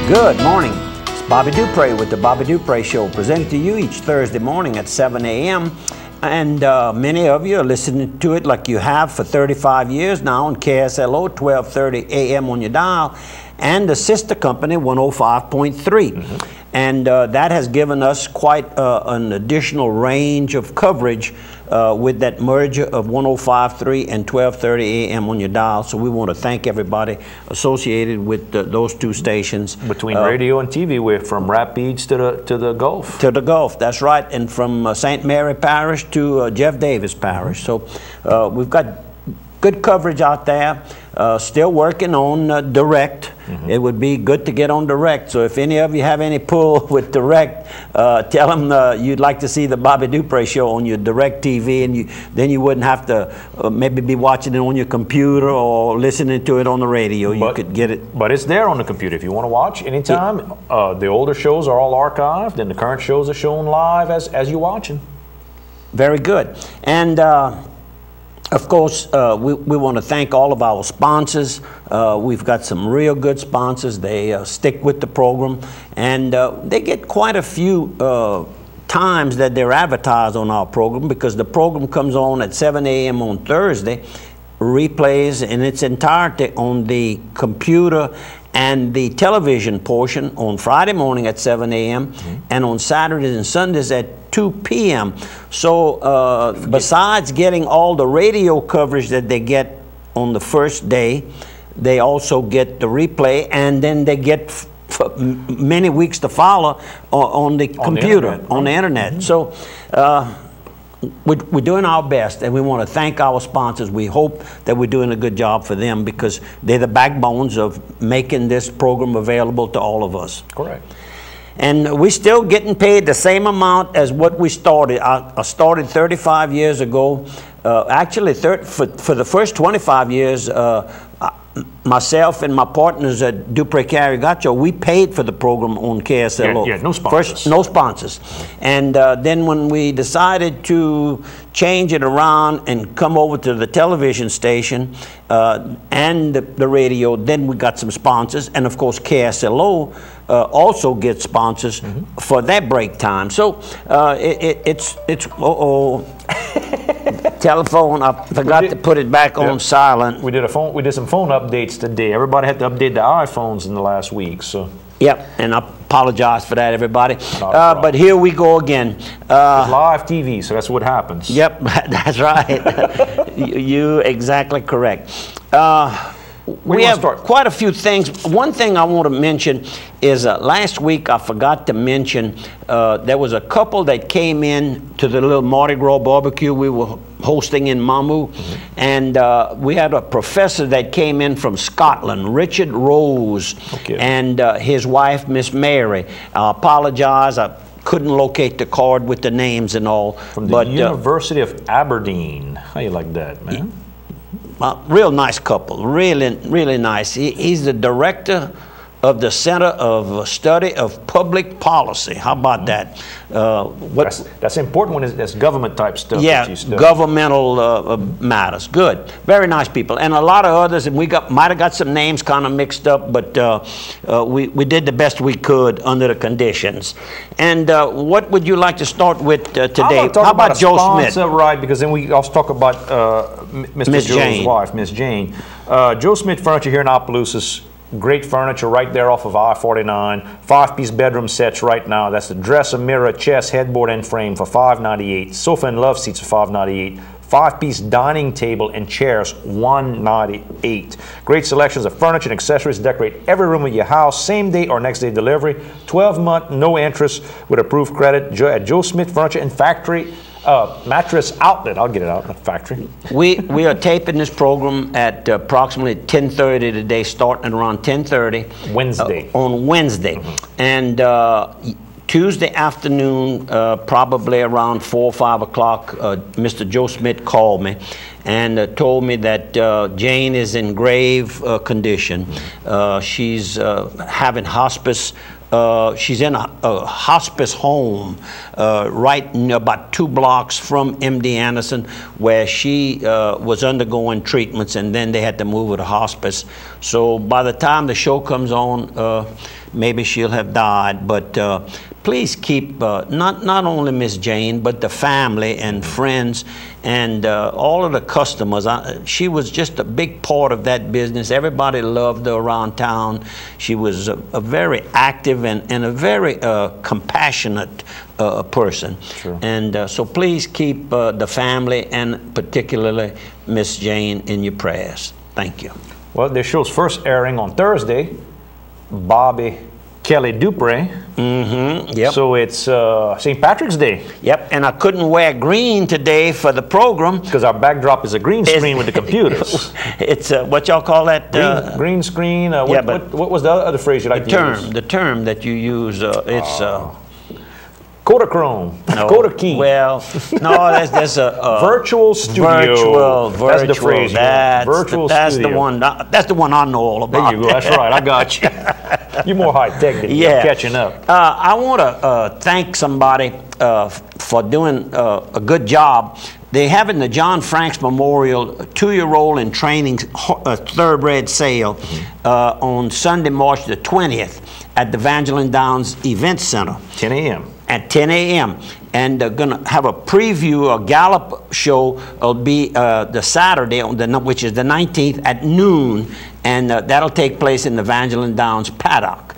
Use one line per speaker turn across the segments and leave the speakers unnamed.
Good morning. It's Bobby Dupre with the Bobby Dupre Show, presented to you each Thursday morning at 7 a.m. And many of you are listening to it like you have for 35 years now on KSLO, 1230 a.m. on your dial, and the sister company, 105.3. And that has given us quite an additional range of coverage with that merger of 105.3 and 1230 a.m. on your dial. So we want to thank everybody associated with those two stations.
Between radio and TV, we're from Rapides to the Gulf.
To the Gulf, that's right. And from St. Mary Parish to Jeff Davis Parish. So we've got good coverage out there. Still working on direct. It would be good to get on direct. So if any of you have any pull with direct, tell them you'd like to see the Bobby Dupre Show on your direct TV, and then you wouldn't have to maybe be watching it on your computer or listening to it on the radio. You could get it.
But it's there on the computer if you want to watch anytime. The older shows are all archived, and the current shows are shown live as you're watching.
Very good. And of course, we want to thank all of our sponsors. We've got some real good sponsors. They stick with the program, and they get quite a few times that they're advertised on our program, because the program comes on at 7 a.m. on Thursday, replays in its entirety on the computer and the television portion on Friday morning at 7 a.m. and on Saturdays and Sundays at 2 p.m. So besides getting all the radio coverage that they get on the first day, they also get the replay, and then they get for many weeks to follow on the computer, on the internet. So we're doing our best, and we want to thank our sponsors. We hope that we're doing a good job for them, because they're the backbones of making this program available to all of us.
Correct.
And we're still getting paid the same amount as what we started. I started 35 years ago. Actually, for the first 25 years, myself and my partners at Dupre Carrigacho, we paid for the program on KSLO.
Yeah, no sponsors.
First, no sponsors. And then when we decided to change it around and come over to the television station and the radio, then we got some sponsors. And of course, KSLO also gets sponsors for that break time. So it's telephone, I forgot to put it back on silent.
We did some phone updates today. Everybody had to update their iPhones in the last week, so.
Yep, and I apologize for that, everybody. But here we go again.
It's live TV, so that's what happens.
Yep, that's right. You exactly correct. We have quite a few things. One thing I want to mention is last week I forgot to mention there was a couple that came in to the little Mardi Gras barbecue we were hosting in Mamu, and we had a professor that came in from Scotland, Richard Rose, and his wife, Miss Mary. I apologize, I couldn't locate the card with the names and all.
From the University of Aberdeen. How you like that, man?
Real nice couple, really nice. He's the director of the Center of Study of Public Policy. How about that?
That's important when it's government type stuff.
Yeah, governmental matters. Good, very nice people, and a lot of others. And we might have got some names kind of mixed up, but we did the best we could under the conditions. And what would you like to start with today? How about Joe Smith?
Right, because then we also talk about Mr. Joe's wife, Miss Jane. Joe Smith Furniture here in Opelousas. Great furniture right there off of I-49. 5-piece bedroom sets right now. That's the dresser, mirror, chest, headboard, and frame for $598. Sofa and love seats for $598. 5-piece dining table and chairs, $198. Great selections of furniture and accessories to decorate every room of your house, same day or next day delivery. 12-month, no interest with approved credit at Joe Smith Furniture and Factory. Mattress Outlet. I'll get it out, not factory.
We are taping this program at approximately 10:30 today, starting around 10:30.
Wednesday.
On Wednesday. And Tuesday afternoon, probably around 4 or 5 o'clock, Mr. Joe Smith called me and told me that Jane is in grave condition. She's having hospice She's in a hospice home right about 2 blocks from MD Anderson, where she was undergoing treatments, and then they had to move her to hospice. So by the time the show comes on, maybe she'll have died. But please keep not only Miss Jane, but the family and friends and all of the customers. She was just a big part of that business. Everybody loved her around town. She was a very active and a very compassionate person.
Sure.
And so please keep the family and particularly Miss Jane in your prayers. Thank you.
Well, this show's first airing on Thursday. Bobby Kelly Dupre.
Yep.
So it's St. Patrick's Day.
Yep, and I couldn't wear green today for the program.
Because our backdrop is a green screen with the computers.
It's what y'all call that?
Green screen.
Yeah, but
what was the other phrase you like to use?
The term that you use, it's...
Kodachrome.
No,
Kodakey.
well, no, there's a
virtual studio.
Virtual.
That's the phrase. Virtual studio.
That's the one I know all about.
There you go. That's right. I got you. You're more high tech than you. I'm catching up.
I want to thank somebody for doing a good job. They have in the John Franks Memorial 2-year-old in training thoroughbred sale on Sunday, March the 20th at the Evangeline Downs Event Center.
10 a.m.
At 10 a.m. And they're going to have a preview, a gallop show. It'll be the Saturday, which is the 19th at noon, and that'll take place in the Evangeline Downs paddock.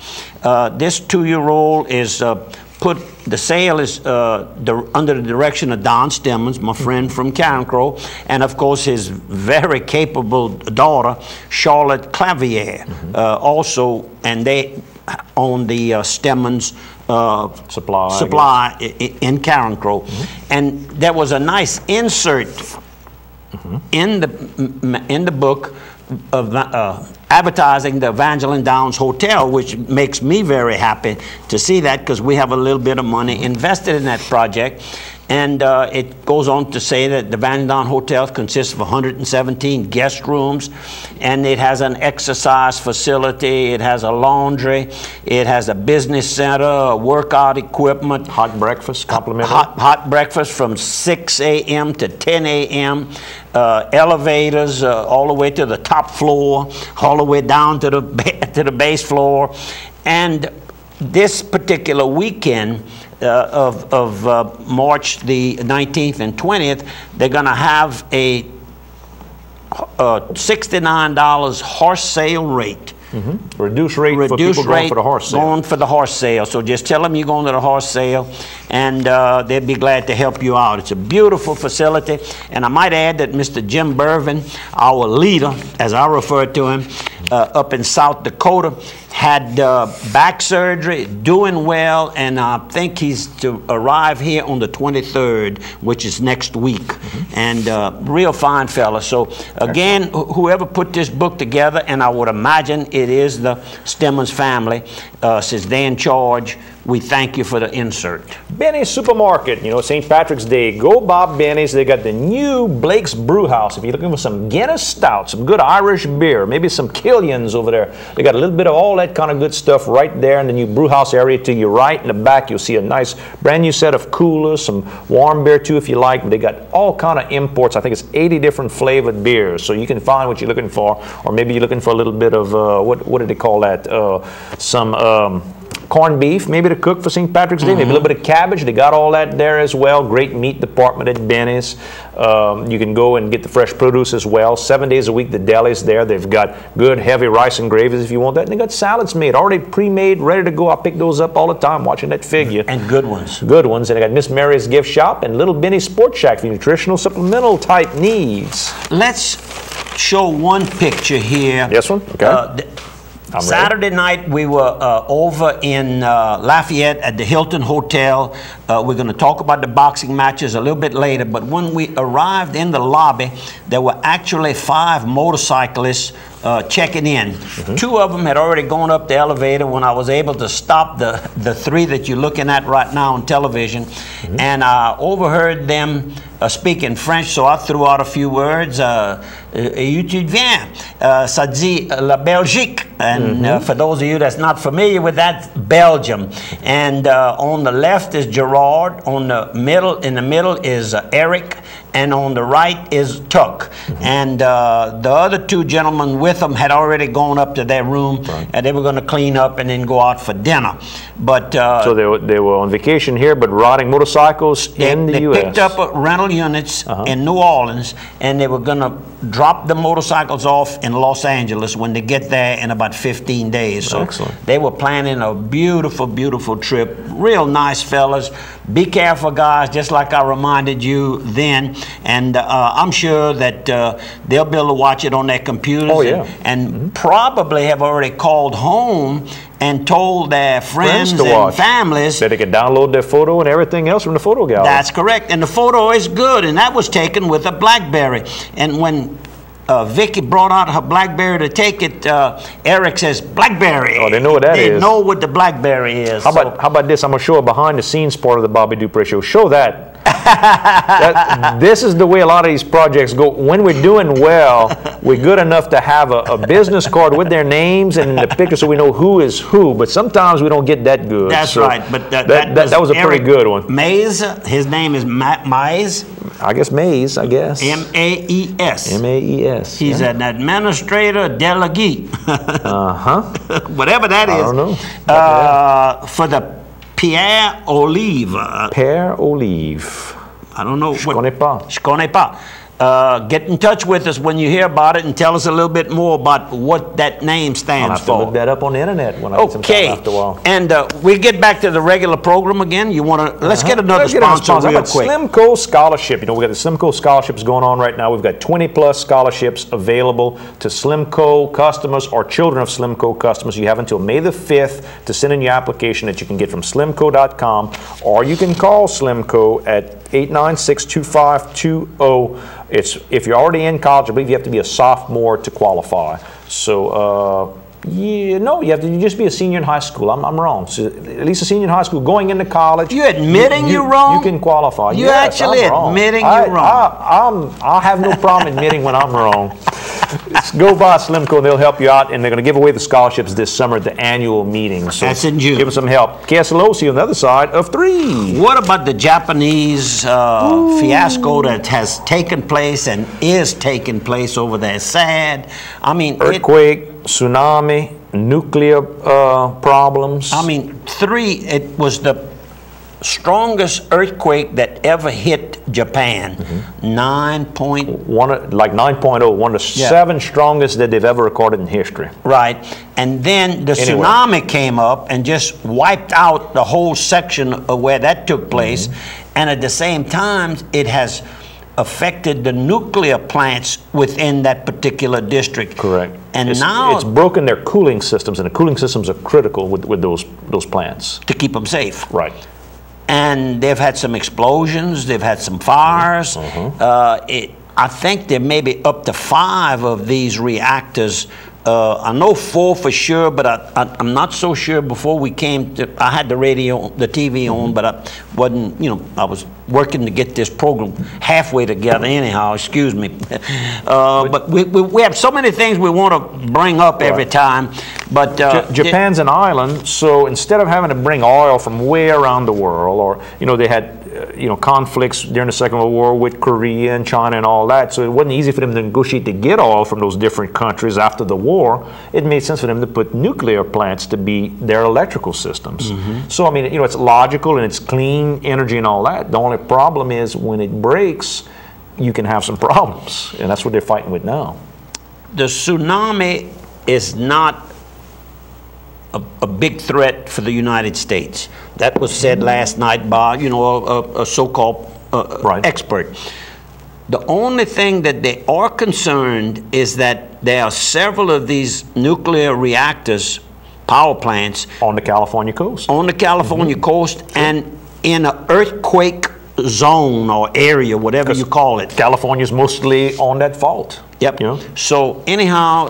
This 2-year-old is the sale is under the direction of Don Stemmons, my friend from Carencro, and of course his very capable daughter, Charlotte Clavier, also, and they own the Stemmons supply in Carencro. And there was a nice insert in the book of advertising the Evangeline Downs Hotel, which makes me very happy to see that, because we have a little bit of money invested in that project. And it goes on to say that the Evangeline Downs Hotel consists of 117 guest rooms, and it has an exercise facility, it has a laundry, it has a business center, workout equipment.
Hot breakfast, complimentary.
Hot breakfast from 6 a.m. to 10 a.m. Elevators all the way to the top floor, all the way down to the base floor. And this particular weekend of March the 19th and 20th, they're going to have a $69 horse sale rate.
Reduced rate for people going for the horse sale.
Going for the horse sale. So just tell them you're going to the horse sale, and they'll be glad to help you out. It's a beautiful facility, and I might add that Mr. Jim Bervin, our leader, as I refer to him, up in South Dakota, had back surgery, doing well, and I think he's to arrive here on the 23rd, which is next week. And real fine fella. So again, whoever put this book together, and I would imagine it is the Stemmons family, since they're in charge, we thank you for the insert.
Benny's Supermarket, you know, St. Patrick's Day. Go Bob Benny's. They got the new Blake's Brew House. If you're looking for some Guinness Stout, some good Irish beer, maybe some Killians over there. They got a little bit of all that kind of good stuff right there in the new brew house area. To your right in the back, you'll see a nice brand new set of coolers, some warm beer too if you like. They got all kind of imports. I think it's 80 different flavored beers. So you can find what you're looking for, or maybe you're looking for a little bit of, what do they call that? Some corned beef, maybe to cook for St. Patrick's Day, maybe a little bit of cabbage. They got all that there as well. Great meat department at Benny's. You can go and get the fresh produce as well. 7 days a week, the deli's there. They've got good, heavy rice and gravies if you want that. And they got salads made, already pre-made, ready to go. I pick those up all the time watching that figure.
And good ones.
Good ones. And they got Miss Mary's Gift Shop and Little Benny's Sports Shack for nutritional supplemental type needs.
Let's show one picture here.
This one? Okay.
Saturday night, we were over in Lafayette at the Hilton Hotel. We're going to talk about the boxing matches a little bit later, but when we arrived in the lobby, there were actually 5 motorcyclists checking in. 2 of them had already gone up the elevator when I was able to stop the 3 that you're looking at right now on television, and I overheard them speaking French, so I threw out a few words. Tu viens, ça dit la Belgique. And for those of you that's not familiar with that, Belgium. And on the left is Gerard. In the middle is Eric. And on the right is Tuck. And the other two gentlemen with them had already gone up to their room, and they were going to clean up and then go out for dinner. But
so they were on vacation here, but riding motorcycles in the U.S.
They picked up rental units in New Orleans, and they were going to drop the motorcycles off in Los Angeles when they get there in about 15 days. So they were planning a beautiful, beautiful trip. Real nice fellas. Be careful, guys, just like I reminded you then. And I'm sure that they'll be able to watch it on their computers and probably have already called home and told their friends and families
that they could download their photo and everything else from the photo gallery.
That's correct. And the photo is good, and that was taken with a BlackBerry. And when Vicky brought out her BlackBerry to take it, Eric says, BlackBerry.
Oh, they know what that is.
They know what the BlackBerry is.
How about this? I'm going to show a behind-the-scenes part of the Bobby Dupree Show. Show that. This is the way a lot of these projects go. When we're doing well, we're good enough to have a business card with their names and the picture so we know who is who, but sometimes we don't get that good.
That's right. But
that was a pretty good one.
Mays, his name is Mays.
I guess Mays, I guess.
M-A-E-S.
M-A-E-S.
He's an administrator delegate. Whatever that is.
I don't know.
For the Pierre Olive.
Pierre Olive.
I don't know.
Je connais pas.
Je connais pas. Get in touch with us when you hear about it and tell us a little bit more about what that name stands for.
I'll have to look that up on the internet when I get some time after a while.
And we get back to the regular program again. You want to? Let's get another sponsor real quick.
Slimco Scholarship. You know, we got the Slimco scholarships going on right now. We've got 20+ scholarships available to Slimco customers or children of Slimco customers. You have until May the 5th to send in your application that you can get from slimco.com, or you can call Slimco at 896-2520. If you're already in college, I believe you have to be a sophomore to qualify. So, you have to just be a senior in high school. I'm wrong. So at least a senior in high school going into college.
You admitting you're wrong?
You can qualify.
You actually admitting you're wrong.
I have no problem admitting when I'm wrong. Go by Slimco and they'll help you out, and they're going to give away the scholarships this summer at the annual meeting. So
that's in June.
Give them some help. KSLOC on the other side of 3.
What about the Japanese fiasco that has taken place and is taking place over there? Sad. I mean,
earthquake, tsunami, nuclear problems.
I mean, it was the strongest earthquake that ever hit Japan. 9.1,
like 9.0, one of the 7 strongest that they've ever recorded in history.
Right, and then the tsunami came up and just wiped out the whole section of where that took place, and at the same time, it has affected the nuclear plants within that particular district.
Correct.
And
now it's broken their cooling systems, and the cooling systems are critical with those plants
to keep them safe.
Right.
And they've had some explosions, they've had some fires. I think there may be up to 5 of these reactors. I know 4 for sure, but I'm not so sure. Before we came to, I had the TV on, but I wasn't, I was working to get this program halfway together anyhow, excuse me. But we have so many things we want to bring up every time. But
Japan's an island, so instead of having to bring oil from way around the world, or, they had conflicts during the Second World War with Korea and China and all that, so it wasn't easy for them to negotiate to get oil from those different countries after the war. It made sense for them to put nuclear plants to be their electrical systems. So, I mean, it's logical and it's clean energy and all that. The only problem is when it breaks, you can have some problems, and that's what they're fighting with now.
The tsunami is not a big threat for the United States. That was said last night by, a so-called expert. The only thing that they are concerned is that there are several of these nuclear reactors, power plants,
on the California coast.
On the California coast, and in an earthquake zone or area, whatever you call it.
California's mostly on that fault.
Yep. So anyhow,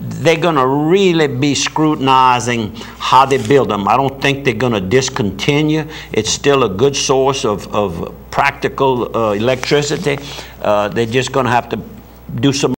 they're going to really be scrutinizing how they build them. I don't think they're going to discontinue. It's still a good source of practical electricity. They're just going to have to do some